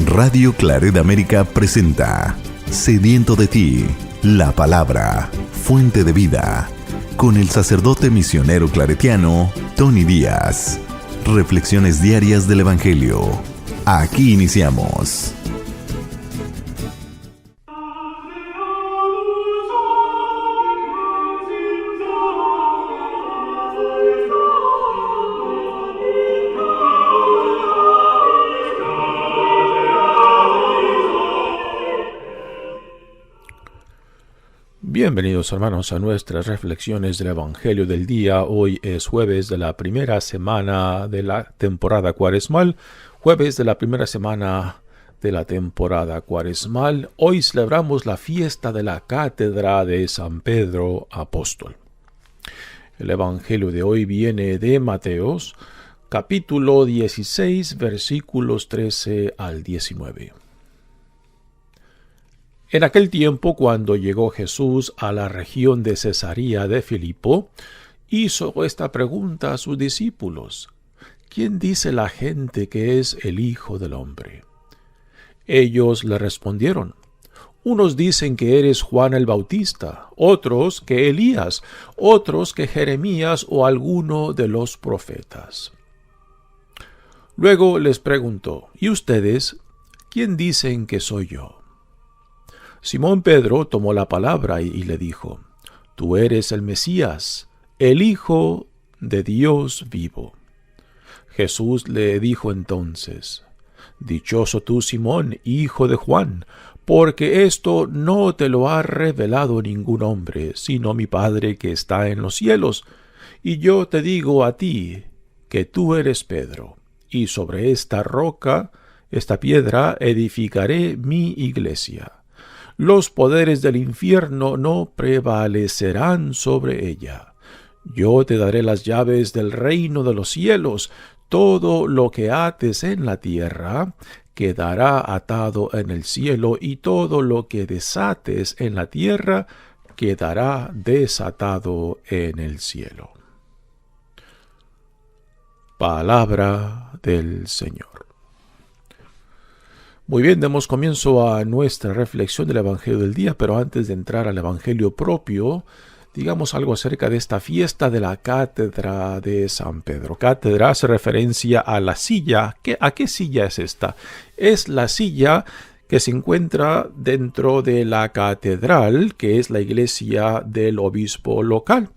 Radio Claret América presenta Sediento de ti, la palabra, fuente de vida, con el sacerdote misionero claretiano Tony Díaz. Reflexiones diarias del Evangelio. Aquí iniciamos. Bienvenidos hermanos a nuestras reflexiones del Evangelio del día. Hoy es jueves de la primera semana de la temporada cuaresmal. Hoy celebramos la fiesta de la cátedra de San Pedro Apóstol. El Evangelio de hoy viene de Mateos, capítulo 16, versículos 13 al 19. En aquel tiempo, cuando llegó Jesús a la región de Cesarea de Filipo, hizo esta pregunta a sus discípulos: ¿Quién dice la gente que es el Hijo del Hombre? Ellos le respondieron: unos dicen que eres Juan el Bautista, otros que Elías, otros que Jeremías o alguno de los profetas. Luego les preguntó: ¿y ustedes quién dicen que soy yo? Simón Pedro tomó la palabra y le dijo: Tú eres el Mesías, el Hijo de Dios vivo. Jesús le dijo entonces: Dichoso tú, Simón, hijo de Juan, porque esto no te lo ha revelado ningún hombre, sino mi Padre que está en los cielos. Y yo te digo a ti que tú eres Pedro, y sobre esta roca, esta piedra, edificaré mi iglesia. Los poderes del infierno no prevalecerán sobre ella. Yo te daré las llaves del reino de los cielos. Todo lo que ates en la tierra quedará atado en el cielo, y todo lo que desates en la tierra quedará desatado en el cielo. Palabra del Señor. Muy bien, demos comienzo a nuestra reflexión del Evangelio del día, pero antes de entrar al Evangelio propio, digamos algo acerca de esta fiesta de la cátedra de San Pedro. Cátedra hace referencia a la silla. ¿A qué silla es esta? Es la silla que se encuentra dentro de la catedral, que es la iglesia del obispo local.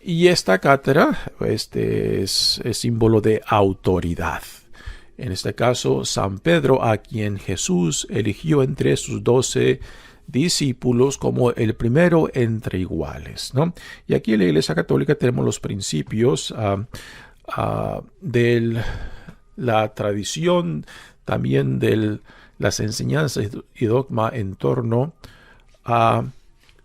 Y esta cátedra es símbolo de autoridad. En este caso, San Pedro, a quien Jesús eligió entre sus 12 discípulos como el primero entre iguales, ¿no? Y aquí en la Iglesia Católica tenemos los principios de la tradición, también de las enseñanzas y dogma en torno a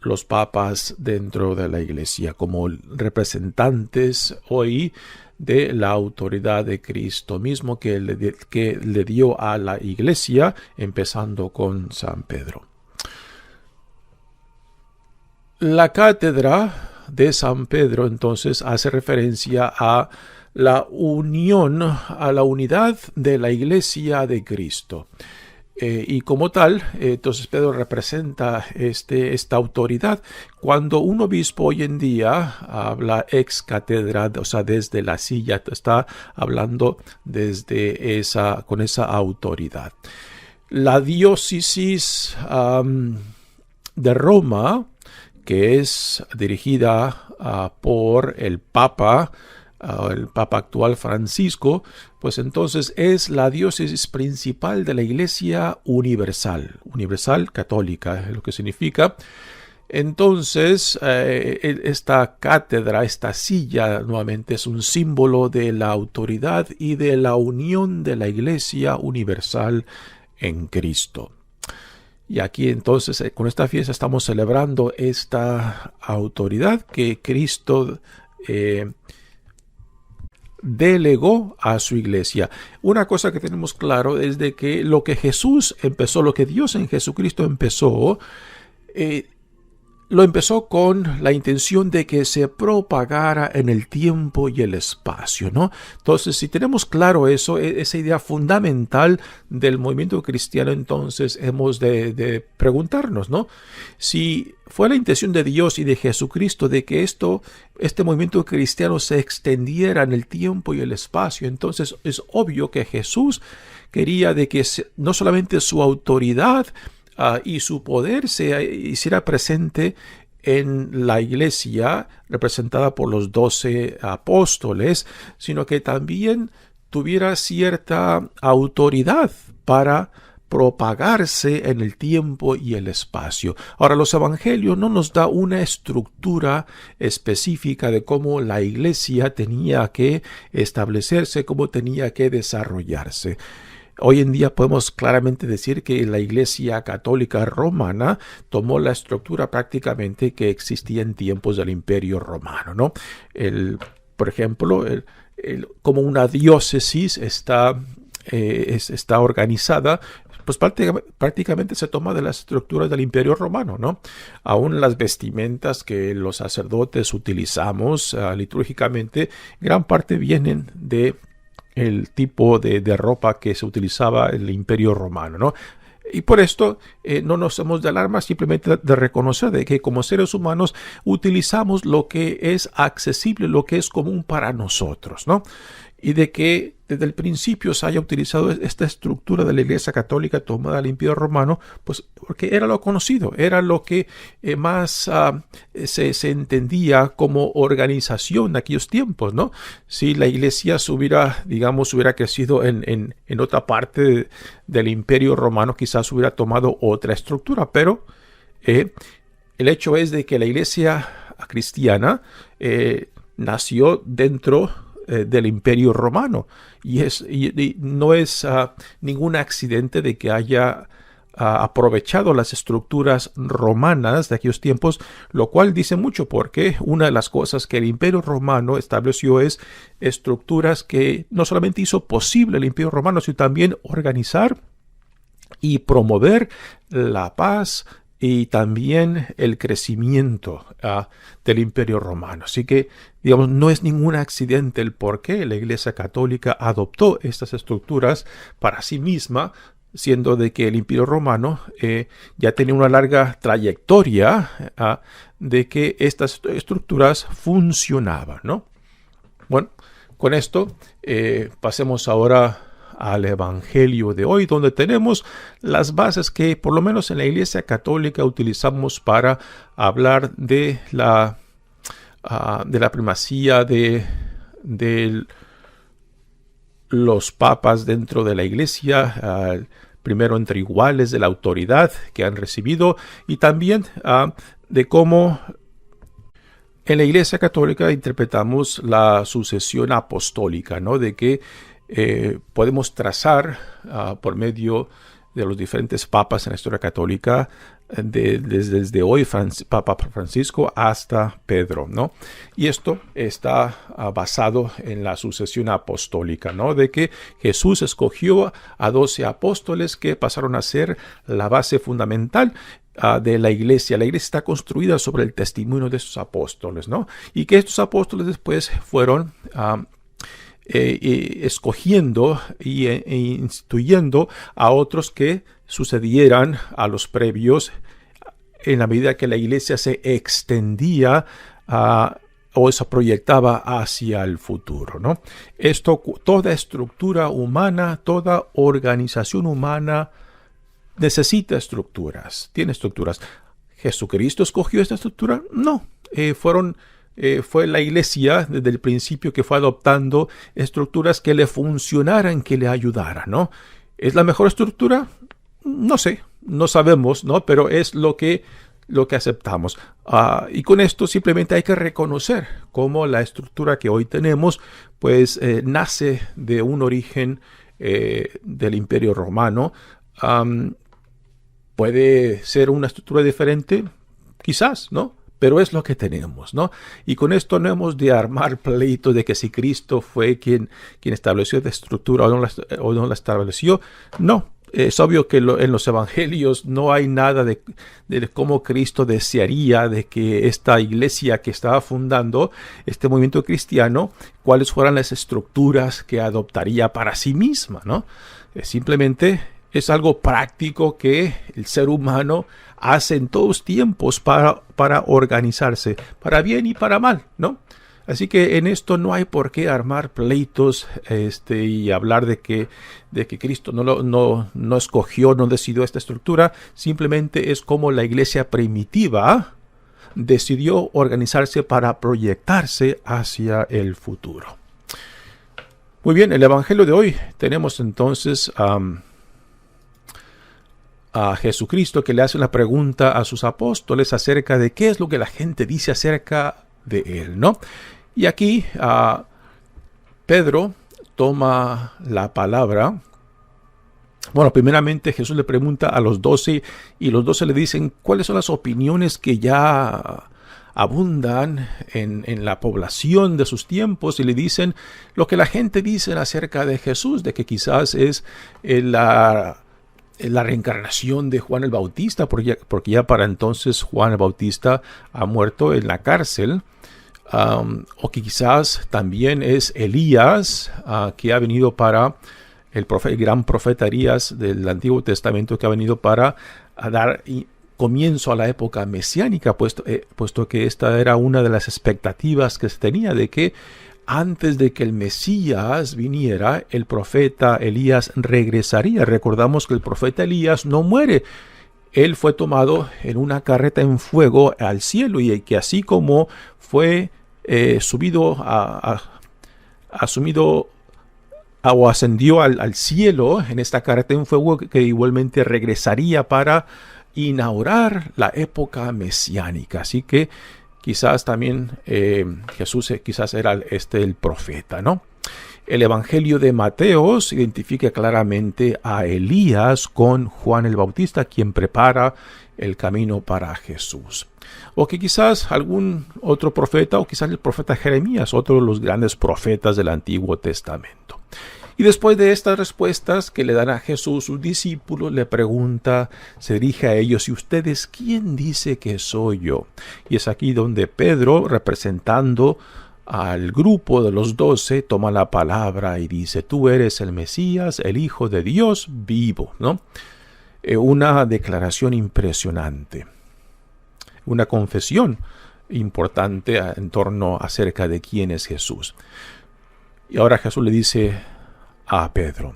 los papas dentro de la Iglesia, como representantes hoy de la autoridad de Cristo mismo que le dio a la Iglesia, empezando con San Pedro. La cátedra de San Pedro entonces hace referencia a la unión, a la unidad de la Iglesia de Cristo. Y como tal, entonces Pedro representa esta autoridad. Cuando un obispo hoy en día habla ex cátedra, o sea, desde la silla, está hablando con esa autoridad. La diócesis de Roma, que es dirigida por el Papa actual Francisco, pues entonces es la diócesis principal de la Iglesia universal católica, es lo que significa. Entonces, esta cátedra, esta silla, nuevamente es un símbolo de la autoridad y de la unión de la Iglesia universal en Cristo. Y aquí entonces, con esta fiesta estamos celebrando esta autoridad que Cristo delegó a su iglesia. Una cosa que tenemos claro es de que lo que Jesús empezó, lo que Dios en Jesucristo empezó, lo empezó con la intención de que se propagara en el tiempo y el espacio, ¿no? Entonces, si tenemos claro eso, esa idea fundamental del movimiento cristiano, entonces hemos de preguntarnos, ¿no? Si fue la intención de Dios y de Jesucristo de que este movimiento cristiano se extendiera en el tiempo y el espacio, entonces es obvio que Jesús quería de que no solamente su autoridad y su poder se hiciera presente en la iglesia representada por los 12 apóstoles, sino que también tuviera cierta autoridad para propagarse en el tiempo y el espacio. Ahora, los evangelios no nos da una estructura específica de cómo la iglesia tenía que establecerse, cómo tenía que desarrollarse. Hoy en día podemos claramente decir que la Iglesia Católica Romana tomó la estructura prácticamente que existía en tiempos del Imperio Romano, ¿no? Por ejemplo, como una diócesis está organizada, pues prácticamente se toma de las estructuras del Imperio Romano, ¿no? Aún las vestimentas que los sacerdotes utilizamos litúrgicamente, gran parte vienen de el tipo de ropa que se utilizaba en el Imperio Romano, ¿no? Y por esto no nos hemos de alarma, simplemente de reconocer de que como seres humanos utilizamos lo que es accesible, lo que es común para nosotros, ¿no? Y de que desde el principio se haya utilizado esta estructura de la Iglesia Católica tomada del Imperio Romano, pues porque era lo conocido, era lo que más se entendía como organización en aquellos tiempos, ¿no? Si la Iglesia hubiera crecido en otra parte del Imperio Romano, quizás hubiera tomado otra estructura, pero el hecho es de que la Iglesia cristiana nació dentro del Imperio Romano y no es ningún accidente de que haya aprovechado las estructuras romanas de aquellos tiempos, lo cual dice mucho porque una de las cosas que el Imperio Romano estableció es estructuras que no solamente hizo posible el Imperio Romano, sino también organizar y promover la paz y también el crecimiento del Imperio Romano. Así que, digamos, no es ningún accidente el por qué la Iglesia Católica adoptó estas estructuras para sí misma, siendo de que el Imperio Romano ya tenía una larga trayectoria de que estas estructuras funcionaban, ¿no? Bueno, con esto pasemos ahora al Evangelio de hoy, donde tenemos las bases que por lo menos en la Iglesia Católica utilizamos para hablar de la primacía de los papas dentro de la Iglesia, primero entre iguales, de la autoridad que han recibido, y también de cómo en la Iglesia Católica interpretamos la sucesión apostólica, ¿no? De que podemos trazar por medio de los diferentes papas en la historia católica desde hoy, Papa Francisco hasta Pedro, ¿no? Y esto está basado en la sucesión apostólica, ¿no? De que Jesús escogió a 12 apóstoles que pasaron a ser la base fundamental de la iglesia. La iglesia está construida sobre el testimonio de esos apóstoles, ¿no? Y que estos apóstoles después fueron escogiendo e instituyendo a otros que sucedieran a los previos en la medida que la iglesia se extendía o se proyectaba hacia el futuro, ¿no? Toda estructura humana, toda organización humana necesita estructuras, tiene estructuras. ¿Jesucristo escogió esta estructura? No, fue la iglesia desde el principio que fue adoptando estructuras que le funcionaran, que le ayudaran, ¿no? ¿Es la mejor estructura? No sé, no sabemos, ¿no? Pero es lo que aceptamos. Y con esto simplemente hay que reconocer cómo la estructura que hoy tenemos, pues nace de un origen del Imperio Romano. Puede ser una estructura diferente, quizás, ¿no? Pero es lo que tenemos, ¿no? Y con esto no hemos de armar pleito de que si Cristo fue quien estableció esta estructura o no la estableció. No, es obvio que en los evangelios no hay nada de cómo Cristo desearía de que esta iglesia que estaba fundando, este movimiento cristiano, cuáles fueran las estructuras que adoptaría para sí misma, ¿no? Simplemente es algo práctico que el ser humano hace en todos tiempos para organizarse, para bien y para mal, ¿no? Así que en esto no hay por qué armar pleitos y hablar de que Cristo no escogió, no decidió esta estructura. Simplemente es como la iglesia primitiva decidió organizarse para proyectarse hacia el futuro. Muy bien, el evangelio de hoy tenemos entonces a Jesucristo que le hace una pregunta a sus apóstoles acerca de qué es lo que la gente dice acerca de él, ¿no? Y aquí Pedro toma la palabra. Bueno, primeramente Jesús le pregunta a los 12 y los 12 le dicen cuáles son las opiniones que ya abundan en la población de sus tiempos, y le dicen lo que la gente dice acerca de Jesús, de que quizás es la reencarnación de Juan el Bautista, porque ya para entonces Juan el Bautista ha muerto en la cárcel. O que quizás también es Elías, que ha venido para el gran profeta Elías del Antiguo Testamento, que ha venido para dar comienzo a la época mesiánica, puesto que esta era una de las expectativas que se tenía, de que antes de que el Mesías viniera, el profeta Elías regresaría. Recordamos que el profeta Elías no muere. Él fue tomado en una carreta en fuego al cielo, y que así como fue ascendió al cielo en esta carreta en fuego, que igualmente regresaría para inaugurar la época mesiánica. Así que quizás también Jesús quizás era el profeta, ¿no? El Evangelio de Mateo identifica claramente a Elías con Juan el Bautista, quien prepara el camino para Jesús. O que quizás algún otro profeta, o quizás el profeta Jeremías, otro de los grandes profetas del Antiguo Testamento. Y después de estas respuestas que le dan a Jesús, sus discípulos le pregunta, se dirige a ellos: ¿y ustedes quién dice que soy yo? Y es aquí donde Pedro, representando al grupo de los 12, toma la palabra y dice: tú eres el Mesías, el Hijo de Dios vivo, ¿no? Una declaración impresionante, una confesión importante en torno acerca de quién es Jesús. Y ahora Jesús le dice a Pedro: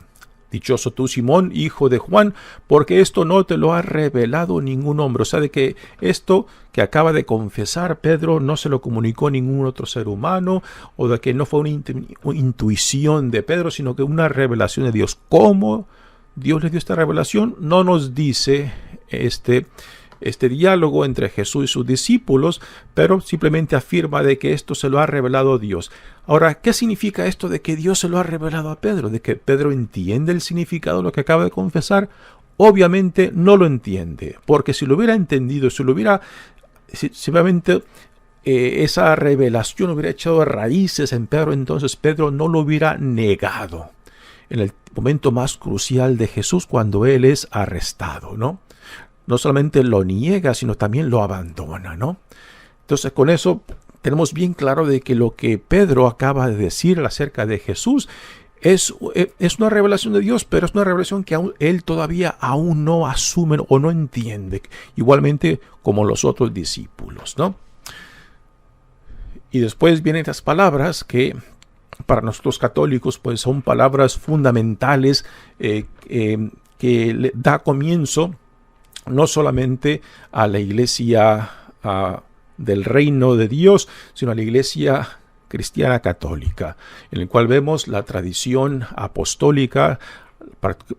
dichoso tú, Simón, hijo de Juan, porque esto no te lo ha revelado ningún hombre. O sea, de que esto que acaba de confesar Pedro no se lo comunicó ningún otro ser humano, o de que no fue una intuición de Pedro, sino que una revelación de Dios. ¿Cómo Dios le dio esta revelación? No nos dice este diálogo entre Jesús y sus discípulos, pero simplemente afirma de que esto se lo ha revelado Dios. Ahora, ¿qué significa esto de que Dios se lo ha revelado a Pedro? ¿De que Pedro entiende el significado de lo que acaba de confesar? Obviamente no lo entiende, porque si lo hubiera entendido, simplemente esa revelación hubiera echado raíces en Pedro, entonces Pedro no lo hubiera negado en el momento más crucial de Jesús, cuando él es arrestado, ¿no? No solamente lo niega, sino también lo abandona, ¿no? Entonces, con eso tenemos bien claro de que lo que Pedro acaba de decir acerca de Jesús es una revelación de Dios, pero es una revelación que él todavía aún no asume o no entiende, igualmente como los otros discípulos, ¿no? Y después vienen las palabras que para nosotros católicos pues son palabras fundamentales que le da comienzo no solamente a la iglesia del reino de Dios, sino a la iglesia cristiana católica, en el cual vemos la tradición apostólica,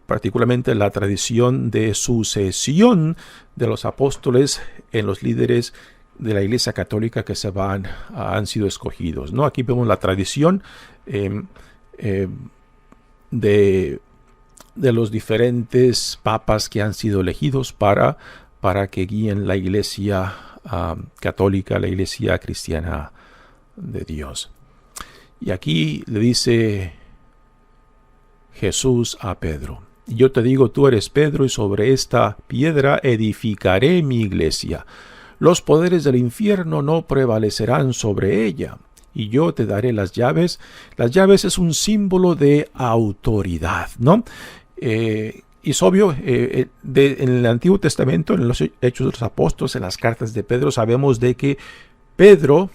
particularmente la tradición de sucesión de los apóstoles en los líderes de la iglesia católica que han sido escogidos, ¿no? Aquí vemos la tradición de los diferentes papas que han sido elegidos para que guíen la iglesia católica, la iglesia cristiana de Dios. Y aquí le dice Jesús a Pedro: Yo te digo, tú eres Pedro, y sobre esta piedra edificaré mi iglesia. Los poderes del infierno no prevalecerán sobre ella, y yo te daré las llaves. Las llaves es un símbolo de autoridad, ¿no? Y es obvio, en el Antiguo Testamento, en los Hechos de los Apóstoles, en las cartas de Pedro, sabemos de que Pedro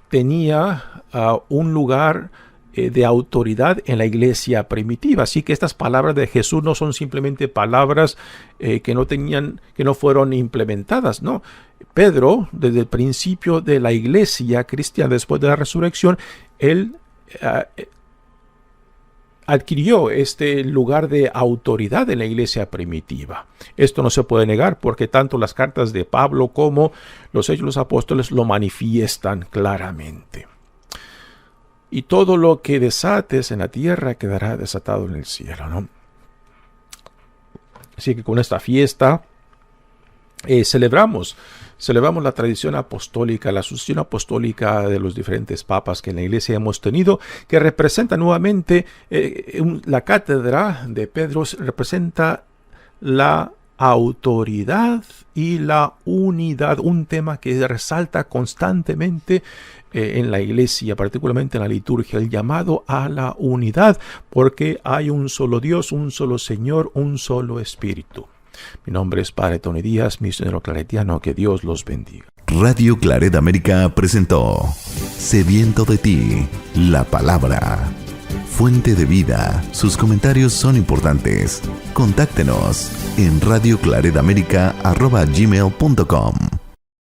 tenía un lugar de autoridad en la iglesia primitiva. Así que estas palabras de Jesús no son simplemente palabras que no fueron implementadas, no. Pedro, desde el principio de la iglesia cristiana, después de la resurrección, él adquirió este lugar de autoridad en la iglesia primitiva. Esto no se puede negar, porque tanto las cartas de Pablo como los Hechos de los Apóstoles lo manifiestan claramente. Y todo lo que desates en la tierra quedará desatado en el cielo, ¿no? Así que con esta fiesta celebramos la tradición apostólica, la sucesión apostólica de los diferentes papas que en la iglesia hemos tenido, que representa nuevamente la cátedra de Pedro, representa la autoridad y la unidad, un tema que resalta constantemente en la iglesia, particularmente en la liturgia, el llamado a la unidad, porque hay un solo Dios, un solo Señor, un solo Espíritu. Mi nombre es Padre Tony Díaz, misionero claretiano. Que Dios los bendiga. Radio Claret América presentó Sediento de ti, la palabra. Fuente de vida. Sus comentarios son importantes. Contáctenos en radioclaretamerica@gmail.com.